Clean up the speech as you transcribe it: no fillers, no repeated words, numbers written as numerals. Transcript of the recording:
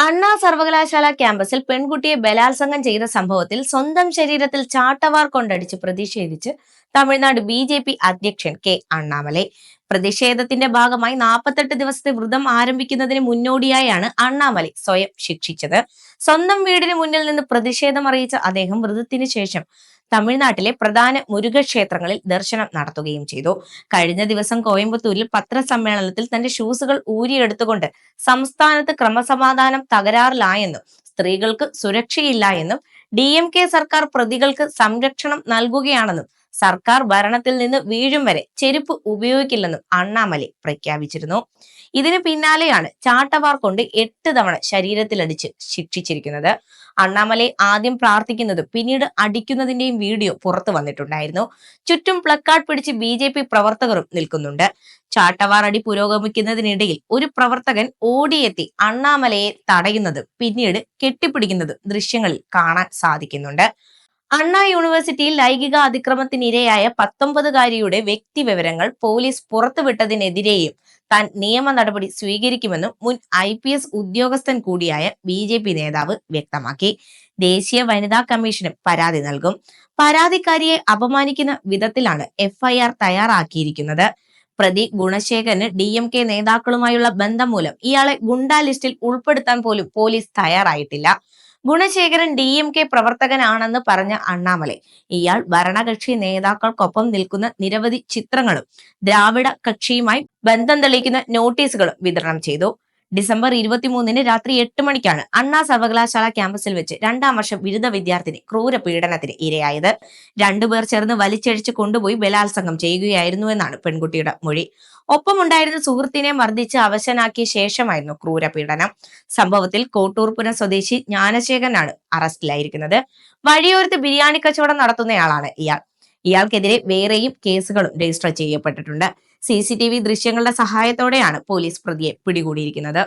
അണ്ണാ സർവകലാശാല ക്യാമ്പസിൽ പെൺകുട്ടിയെ ബലാത്സംഗം ചെയ്ത സംഭവത്തിൽ സ്വന്തം ശരീരത്തിൽ ചാട്ടവാർ കൊണ്ടടിച്ച് പ്രതിഷേധിച്ച് തമിഴ്നാട് ബി അധ്യക്ഷൻ കെ അണ്ണാമലൈ. പ്രതിഷേധത്തിന്റെ ഭാഗമായി 48 ദിവസത്തെ വ്രതം ആരംഭിക്കുന്നതിന് മുന്നോടിയായാണ് അണ്ണാമലൈ സ്വയം ശിക്ഷിച്ചത്. സ്വന്തം വീടിന് മുന്നിൽ നിന്ന് പ്രതിഷേധം അറിയിച്ച അദ്ദേഹം വ്രതത്തിന് ശേഷം തമിഴ്നാട്ടിലെ പ്രധാന മുരുകക്ഷേത്രങ്ങളിൽ ദർശനം നടത്തുകയും ചെയ്തു. കഴിഞ്ഞ ദിവസം കോയമ്പത്തൂരിൽ പത്രസമ്മേളനത്തിൽ തന്റെ ഷൂസുകൾ ഊരിയെടുത്തുകൊണ്ട് സംസ്ഥാനത്ത് ക്രമസമാധാനം തകരാറിലായെന്നും സ്ത്രീകൾക്ക് സുരക്ഷയില്ല എന്നും DMK സർക്കാർ പ്രതികൾക്ക് സംരക്ഷണം നൽകുകയാണെന്നും സർക്കാർ ഭരണത്തിൽ നിന്ന് വീഴും വരെ ചെരുപ്പ് ഉപയോഗിക്കില്ലെന്നും അണ്ണാമലൈ പ്രഖ്യാപിച്ചിരുന്നു. ഇതിനു പിന്നാലെയാണ് ചാട്ടവാർ കൊണ്ട് 8 തവണ ശരീരത്തിലടിച്ച് ശിക്ഷിച്ചിരിക്കുന്നത്. അണ്ണാമലൈ ആദ്യം പ്രാർത്ഥിക്കുന്നതും പിന്നീട് അടിക്കുന്നതിന്റെയും വീഡിയോ പുറത്തു വന്നിട്ടുണ്ടായിരുന്നു. ചുറ്റും പ്ലക്കാർഡ് പിടിച്ച് BJP പ്രവർത്തകരും നിൽക്കുന്നുണ്ട്. ചാട്ടവാർ അടി പുരോഗമിക്കുന്നതിനിടയിൽ ഒരു പ്രവർത്തകൻ ഓടിയെത്തി അണ്ണാമലയെ തടയുന്നതും പിന്നീട് കെട്ടിപ്പിടിക്കുന്നതും ദൃശ്യങ്ങളിൽ കാണാൻ സാധിക്കുന്നുണ്ട്. അണ്ണാ യൂണിവേഴ്സിറ്റിയിൽ ലൈംഗിക അതിക്രമത്തിനിരയായ 19-കാരിയുടെ വ്യക്തിവിവരങ്ങൾ പോലീസ് പുറത്തുവിട്ടതിനെതിരെയും താൻ നിയമ നടപടി സ്വീകരിക്കുമെന്നും മുൻ IPS ഉദ്യോഗസ്ഥൻ കൂടിയായ BJP നേതാവ് വ്യക്തമാക്കി. ദേശീയ വനിതാ കമ്മീഷനും പരാതി നൽകും. പരാതിക്കാരിയെ അപമാനിക്കുന്ന വിധത്തിലാണ് FIR തയ്യാറാക്കിയിരിക്കുന്നത്. പ്രതി ഗുണശേഖരന് DMK നേതാക്കളുമായുള്ള ബന്ധം മൂലം ഇയാളെ ഗുണ്ടാ ലിസ്റ്റിൽ ഉൾപ്പെടുത്താൻ പോലും പോലീസ് തയ്യാറായിട്ടില്ല. ഗുണശേഖരൻ DMK പ്രവർത്തകനാണെന്ന് പറഞ്ഞ അണ്ണാമലൈ ഇയാൾ ഭരണകക്ഷി നേതാക്കൾക്കൊപ്പം നിൽക്കുന്ന നിരവധി ചിത്രങ്ങളും ദ്രാവിഡ കക്ഷിയുമായി ബന്ധം തെളിയിക്കുന്ന നോട്ടീസുകളും വിതരണം ചെയ്തു. ഡിസംബർ 23-ന് രാത്രി 8 മണിക്കാണ് അണ്ണാ സർവകലാശാല ക്യാമ്പസിൽ വെച്ച് 2ാം വർഷ ബിരുദ വിദ്യാർത്ഥിനി ക്രൂര പീഡനത്തിന് ഇരയായത്. 2 പേർ ചേർന്ന് വലിച്ചഴിച്ച് കൊണ്ടുപോയി ബലാത്സംഗം ചെയ്യുകയായിരുന്നു എന്നാണ് പെൺകുട്ടിയുടെ മൊഴി. ഒപ്പമുണ്ടായിരുന്ന സുഹൃത്തിനെ മർദ്ദിച്ച് അവശനാക്കിയ ശേഷമായിരുന്നു ക്രൂരപീഡനം. സംഭവത്തിൽ കോട്ടൂർപുരം സ്വദേശി ജ്ഞാനശേഖരനാണ് അറസ്റ്റിലായിരിക്കുന്നത്. വഴിയോരത്ത് ബിരിയാണി കച്ചവടം നടത്തുന്നയാളാണ് ഇയാൾ. ഇയാൾക്കെതിരെ വേറെയും കേസുകളും രജിസ്റ്റർ ചെയ്യപ്പെട്ടിട്ടുണ്ട്. CCTV ദൃശ്യങ്ങളുടെ സഹായത്തോടെയാണ് പോലീസ് പ്രതിയെ പിടികൂടിയിരിക്കുന്നത്.